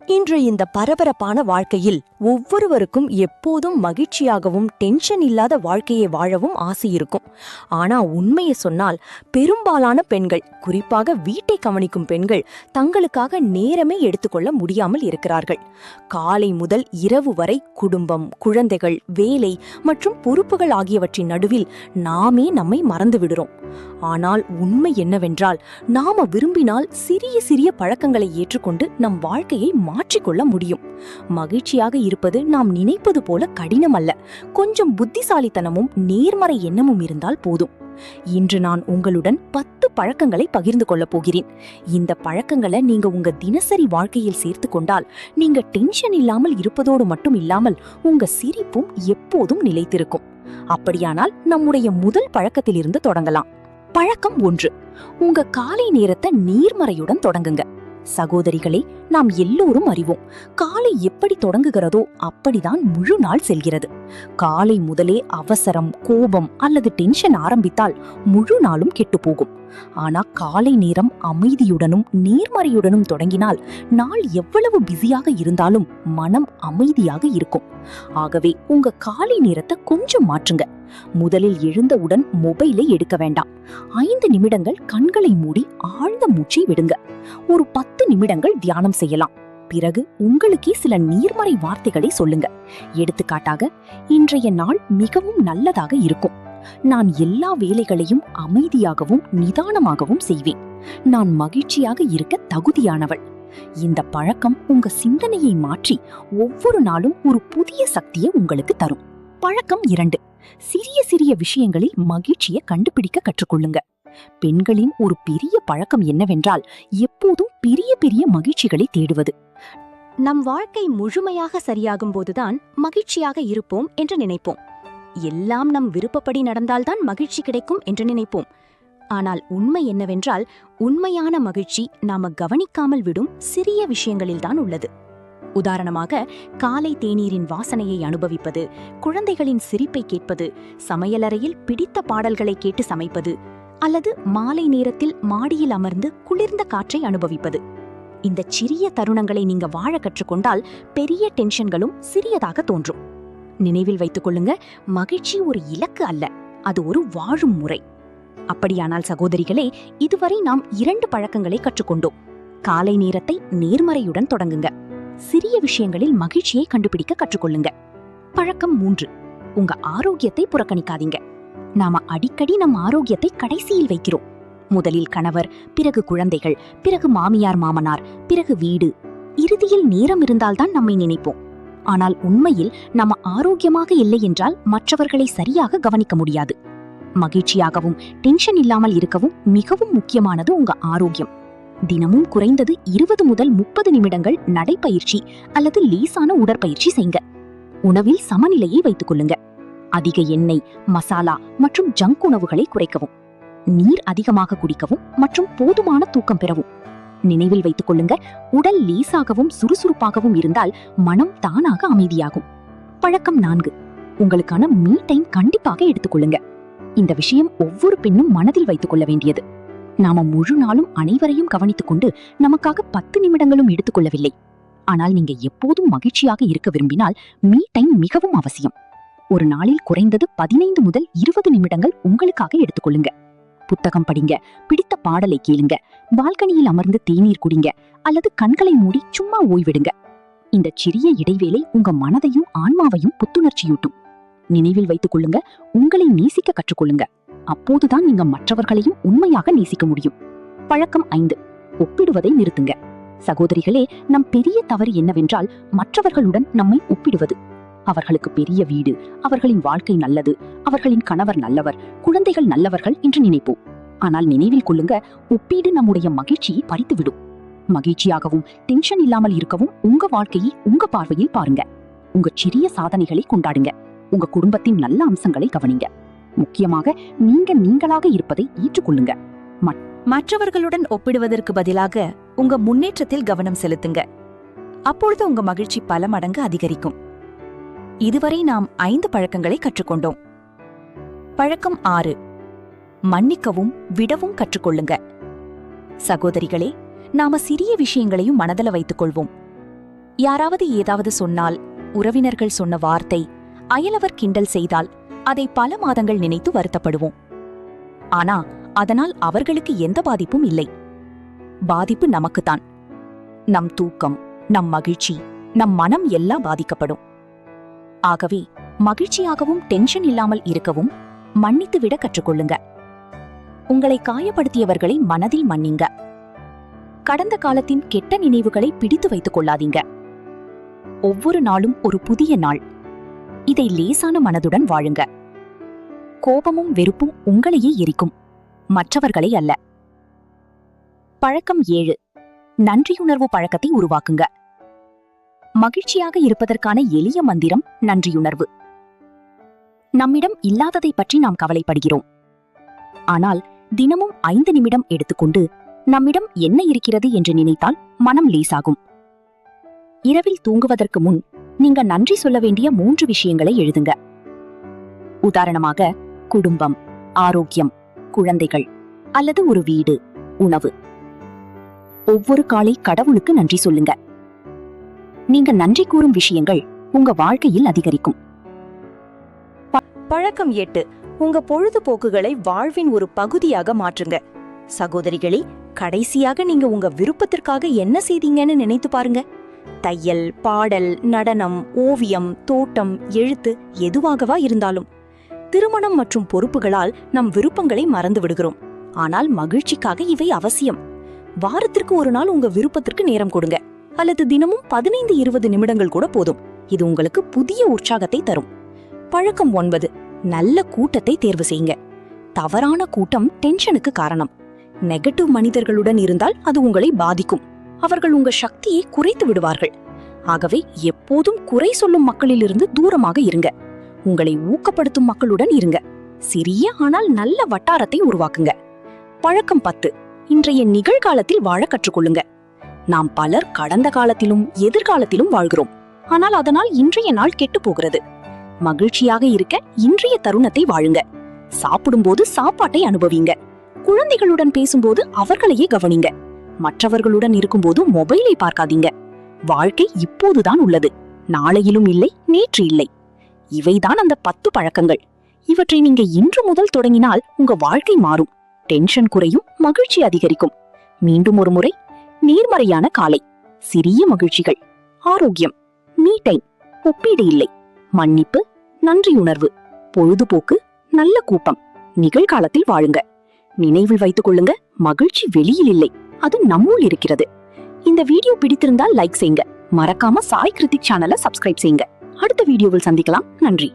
இன்று இந்த பரபரப்பான வாழ்க்கையில் ஒவ்வொருவருக்கும் எப்போதும் மகிழ்ச்சியாகவும் டென்ஷன் இல்லாத வாழ்க்கையை வாழவும் ஆசை இருக்கும். ஆனா உண்மையை சொன்னால் பெரும்பாலான பெண்கள், குறிப்பாக வீட்டை கவனிக்கும் பெண்கள், தங்களுக்காக நேரமே எடுத்துக்கொள்ள முடியாமல் இருக்கிறார்கள். காலை முதல் இரவு வரை குடும்பம், குழந்தைகள், வேலை மற்றும் பொறுப்புகள் ஆகியவற்றின் நடுவில் நாமே நம்மை மறந்து விடுறோம். ஆனால் உண்மை என்னவென்றால், நாம விரும்பினால் சிறிய சிறிய பழக்கங்களை ஏற்றுக்கொண்டு நம் வாழ்க்கையை மாற்றிக்கொள்ள முடியும். மகிழ்ச்சியாக இருப்பது நாம் நினைப்பது போல கடினம் அல்ல. கொஞ்சம் புத்திசாலித்தனமும் நேர்மறை எண்ணமும் இருந்தால் போதும். இன்று நான் உங்களுடன் 10 பழக்கங்களை பகிர்ந்து கொள்ளப் போகிறேன். இந்த பழக்கங்களை நீங்க உங்க தினசரி வாழ்க்கையில் சேர்த்து கொண்டால் நீங்க டென்ஷன் இல்லாமல் இருப்பதோடு மட்டும் இல்லாமல் உங்க சிரிப்பும் எப்போதும் நிலைத்திருக்கும். அப்படியானால் நம்முடைய முதல் பழக்கத்திலிருந்து தொடங்கலாம். பழக்கம் 1. உங்க காலை நேரத்தை நேர்மறையுடன் தொடங்குங்க. சகோதரிகளே, நாம் எல்லோரும் அறிவோம், காலை எப்படி தொடங்குகிறதோ அப்படிதான் முழு நாள் செல்கிறது. காலை முதலே அவசரம், கோபம் அல்லது டென்ஷன் ஆரம்பித்தால் முழு நாளும் கெட்டுப்போகும். ஆனா காலை நேரம் அமைதியுடனும் நேர்மறையுடனும் தொடங்கினால் நாள் எவ்வளவு பிஸியாக இருந்தாலும் மனம் அமைதியாக இருக்கும். ஆகவே உங்க காலை நேரத்தை கொஞ்சம் மாற்றுங்க. முதலில் எழுந்தவுடன் மொபைலை எடுக்க வேண்டாம். 5 நிமிடங்கள் கண்களை மூடி ஆழ்ந்த மூச்சை விடுங்க. ஒரு 10 நிமிடங்கள் தியானம் செய்யலாம். பிறகு உங்களுக்கே சில நேர்மறை வார்த்தைகளை சொல்லுங்க. எடுத்துக்காட்டாக, இன்றைய நாள் மிகவும் நல்லதாக இருக்கும். நான் எல்லா வேலைகளையும் அமைதியாகவும் நிதானமாகவும் செய்வேன். நான் மகிழ்ச்சியாக இருக்க தகுதியானவள். இந்த பழக்கம் உங்க சிந்தனையை மாற்றி ஒவ்வொரு நாளும் ஒரு புதிய சக்தியை உங்களுக்கு தரும். பழக்கம் 2. சிறிய சிறிய விஷயங்களில் மகிழ்ச்சியை கண்டுபிடிக்க கற்றுக்கொள்ளுங்க. பெண்களின் ஒரு பெரிய பழக்கம் என்னவென்றால், எப்போதும் பெரிய பெரிய மகிழ்ச்சிகளை தேடுவது. நம் வாழ்க்கை முழுமையாக சரியாகும் போதுதான் மகிழ்ச்சியாக இருப்போம் என்று நினைப்போம். எல்லாம் நம் விருப்பப்படி நடந்தால்தான் மகிழ்ச்சி கிடைக்கும் என்று நினைப்போம். ஆனால் உண்மை என்னவென்றால், உண்மையான மகிழ்ச்சி நாம கவனிக்காமல் விடும் சிறிய விஷயங்களில்தான் உள்ளது. உதாரணமாக, காலை தேநீரின் வாசனையை அனுபவிப்பது, குழந்தைகளின் சிரிப்பை கேட்பது, சமையலறையில் பிடித்த பாடல்களை கேட்டு சமைப்பது, அல்லது மாலை நேரத்தில் மாடியில் அமர்ந்து குளிர்ந்த காற்றை அனுபவிப்பது. இந்த சிறிய தருணங்களை நீங்க வாழ கற்றுக்கொண்டால் பெரிய டென்ஷன்களும் சிறியதாக தோன்றும். நினைவில் வைத்துக் கொள்ளுங்க, மகிழ்ச்சி ஒரு இலக்கு அல்ல, அது ஒரு வாழும் முறை. அப்படியானால் சகோதரிகளே, இதுவரை நாம் 2 பழக்கங்களை கற்றுக்கொண்டோம். காலை நேரத்தை நேர்மறையுடன் தொடங்குங்க. சிறிய விஷயங்களில் மகிழ்ச்சியை கண்டுபிடிக்க கற்றுக்கொள்ளுங்க. பழக்கம் 3. உங்க ஆரோக்கியத்தை புறக்கணிக்காதீங்க. நாம அடிக்கடி நம் ஆரோக்கியத்தை கடைசியில் வைக்கிறோம். முதலில் கணவர், பிறகு குழந்தைகள், பிறகு மாமியார் மாமனார், பிறகு வீடு. இறுதியில் நேரம் இருந்தால்தான் நம்மை நினைப்போம். ஆனால் உண்மையில் நம்ம ஆரோக்கியமாக இல்லை என்றால் மற்றவர்களை சரியாக கவனிக்க முடியாது. மகிழ்ச்சியாகவும் டென்ஷன் இல்லாமல் இருக்கவும் மிகவும் முக்கியமானது உங்க ஆரோக்கியம். தினமும் குறைந்தது 20 முதல் 30 நிமிடங்கள் நடைப்பயிற்சி அல்லது லேசான உடற்பயிற்சி செய்யுங்க. உணவில் சமநிலையை வைத்துக் கொள்ளுங்க. அதிக எண்ணெய், மசாலா மற்றும் ஜங்க் உணவுகளை குறைக்கவும். நீர் அதிகமாக குடிக்கவும் மற்றும் போதுமான தூக்கம் பெறவும். நினைவில் வைத்துக் கொள்ளுங்க, உடல் லேசாகவும் சுறுசுறுப்பாகவும் இருந்தால் மனம் தானாக அமைதியாகும். பழக்கம் 4. உங்களுக்கான மீ டைம் கண்டிப்பாக எடுத்துக்கொள்ளுங்க. இந்த விஷயம் ஒவ்வொரு பெண்ணும் மனதில் வைத்துக் கொள்ள வேண்டியது. நாம முழு நாளும் அனைவரையும் கவனித்துக் கொண்டு நமக்காக 10 நிமிடங்களும் எடுத்துக்கொள்ளவில்லை. ஆனால் நீங்க எப்போதும் மகிழ்ச்சியாக இருக்க விரும்பினால் மீ டைம் மிகவும் அவசியம். ஒரு நாளில் குறைந்தது 15 முதல் 20 நிமிடங்கள் உங்களுக்காக எடுத்துக்கொள்ளுங்க. புத்தகம் படிங்க, பிடித்த பாடலை கேளுங்க, பால்கனியில் அமர்ந்து தேநீர் குடிங்க, அல்லது கண்களை மூடி சும்மா ஓய்விடுங்க. இந்த சிறிய இடைவேளை உங்க மனதையும் ஆன்மாவையும் புத்துணர்ச்சியூட்டும். நினைவில் வைத்துக் கொள்ளுங்க, உங்களை நேசிக்க கற்றுக்கொள்ளுங்க. அப்போதுதான் நீங்க மற்றவர்களையும் உண்மையாக நேசிக்க முடியும். பழக்கம் 5. ஒப்பிடுவதை நிறுத்துங்க. சகோதரிகளே, நம் பெரிய தவறு என்னவென்றால் மற்றவர்களுடன் நம்மை ஒப்பிடுவது. அவர்களுக்கு பெரிய வீடு, அவர்களின் வாழ்க்கை நல்லது, அவர்களின் கணவர் நல்லவர், குழந்தைகள் நல்லவர்கள் என்று நினைப்போம். ஆனால் நினைவில் கொள்ளுங்க, ஒப்பீடு நம்முடைய மகிழ்ச்சியை பறித்துவிடும். மகிழ்ச்சியாகவும் டென்ஷன் இல்லாமல் இருக்கவும் உங்க வாழ்க்கையை உங்க பார்வையில் பாருங்க. உங்க சிறிய சாதனைகளை கொண்டாடுங்க. உங்க குடும்பத்தின் நல்ல அம்சங்களை கவனிங்க. முக்கியமாக நீங்க நீங்களாக இருப்பதை ஏற்றுக்கொள்ளுங்க. மற்றவர்களுடன் ஒப்பிடுவதற்கு பதிலாக உங்க முன்னேற்றத்தில் கவனம் செலுத்துங்க. அப்பொழுது உங்க மகிழ்ச்சி பல மடங்கு அதிகரிக்கும். இதுவரை நாம் 5 பழக்கங்களை கற்றுக்கொண்டோம். பழக்கம் 6. மன்னிக்கவும் விடவும் கற்றுக்கொள்ளுங்க. சகோதரிகளே, நாம சிறிய விஷயங்களையும் மனதில் வைத்துக் கொள்வோம். யாராவது ஏதாவது சொன்னால், உறவினர்கள் சொன்ன வார்த்தை, அயலவர் கிண்டல் செய்தால் அதை பல மாதங்கள் நினைத்து வருத்தப்படுவோம். ஆனா அதனால் அவர்களுக்கு எந்த பாதிப்பும் இல்லை. பாதிப்பு நமக்குத்தான். நம் தூக்கம், நம் மகிழ்ச்சி, நம் மனம் எல்லாம் பாதிக்கப்படும். ஆகவே மகிழ்ச்சியாகவும் டென்ஷன் இல்லாமல் இருக்கவும் மன்னித்து விட கற்றுக்கொள்ளுங்க. உங்களை காயப்படுத்தியவர்களை மனதில் மன்னிங்க. கடந்த காலத்தின் கெட்ட நினைவுகளை பிடித்து வைத்துக் கொள்ளாதீங்க. ஒவ்வொரு நாளும் ஒரு புதிய நாள். இதை லேசான மனதுடன் வாழுங்க. கோபமும் வெறுப்பும் உங்களையே எரிக்கும், மற்றவர்களை அல்ல. பழக்கம் 7. நன்றியுணர்வு பழக்கத்தை உருவாக்குங்க. மகிழ்ச்சியாக இருப்பதற்கான எளிய மந்திரம் நன்றியுணர்வு. நம்மிடம் இல்லாததை பற்றி நாம் கவலைப்படுகிறோம். ஆனால் தினமும் 5 நிமிடம் எடுத்துக்கொண்டு நம்மிடம் என்ன இருக்கிறது என்று நினைத்தால் மனம் லேசாகும். இரவில் தூங்குவதற்கு முன் நீங்க நன்றி சொல்ல வேண்டிய 3 விஷயங்களை எழுதுங்க. உதாரணமாக, குடும்பம், ஆரோக்கியம், குழந்தைகள் அல்லது ஒரு வீடு, உணவு. ஒவ்வொரு காலை கடவுளுக்கு நன்றி சொல்லுங்க. நீங்க நன்றி கூறும் விஷயங்கள் உங்க வாழ்க்கையில் அதிகரிக்கும். பழக்கம் 8. உங்க பொழுதுபோக்குகளை வாழ்வின் ஒரு பகுதியாக மாற்றுங்க. சகோதரிகளே, கடைசியாக நீங்க உங்க விருப்பத்திற்காக என்ன செய்தீங்கன்னு நினைத்து பாருங்க. தையல், பாடல், நடனம், ஓவியம், தோட்டம், எழுத்து, எதுவாகவா இருந்தாலும். திருமணம் மற்றும் பொறுப்புகளால் நம் விருப்பங்களை மறந்து விடுகிறோம். ஆனால் மகிழ்ச்சிக்காக இவை அவசியம். வாரத்திற்கு ஒரு நாள் உங்க விருப்பத்திற்கு நேரம் கொடுங்க. அல்லது தினமும் 15-20 நிமிடங்கள் கூட போதும். இது உங்களுக்கு புதிய உற்சாகத்தை தரும். பழக்கம் 9. நல்ல கூட்டத்தை தேர்வு செய்யுங்க. தவறான கூட்டம் டென்ஷனுக்கு காரணம். நெகட்டிவ் மனிதர்களுடன் இருந்தால் அது உங்களை பாதிக்கும். அவர்கள் உங்க சக்தியை குறைத்து விடுவார்கள். ஆகவே எப்போதும் குறை சொல்லும் மக்களிலிருந்து தூரமாக இருங்க. உங்களை ஊக்கப்படுத்தும் மக்களுடன் இருங்க. சிறிய ஆனால் நல்ல வட்டாரத்தை உருவாக்குங்க. பழக்கம் 10. இன்றைய நிகழ்காலத்தில் வாழ கற்றுக்கொள்ளுங்க. நாம் பலர் கடந்த காலத்திலும் எதிர்காலத்திலும் வாழ்கிறோம். ஆனால் அதனால் இன்றைய நாள் கெட்டு போகிறது. மகிழ்ச்சியாக இருக்க இன்றைய தருணத்தை வாழுங்க. சாப்பிடும்போது சாப்பாட்டை அனுபவிங்க. குழந்தைகளுடன் பேசும்போது அவர்களையே கவனிங்க. மற்றவர்களுடன் இருக்கும்போது மொபைலை பார்க்காதீங்க. வாழ்க்கை இப்போதுதான் உள்ளது, நாளையிலும் இல்லை, நேற்று இல்லை. இவைதான் அந்த 10 பழக்கங்கள். இவற்றை நீங்க இன்று முதல் தொடங்கினால் உங்க வாழ்க்கை மாறும். டென்ஷன் குறையும், மகிழ்ச்சி அதிகரிக்கும். மீண்டும் ஒரு முறை. நேர்மறையான காலை, சிறிய மகிழ்ச்சிகள், ஆரோக்கியம், மீ டைம், ஒப்பீடு இல்லை, மன்னிப்பு, நன்றியுணர்வு, பொழுதுபோக்கு, நல்ல கூட்டம். நிகழ்காலத்தில் வாழுங்க. நினைவில் வைத்துக் கொள்ளுங்க, மகிழ்ச்சி வெளியில் இல்லை, அது நம்முள் இருக்கிறது. இந்த வீடியோ பிடித்திருந்தால் லைக் செய்யுங்க. மறக்காம சாய் கிருத்திக் சேனலை சப்ஸ்கிரைப் செய்யுங்க. அடுத்த வீடியோவில் சந்திக்கலாம். நன்றி.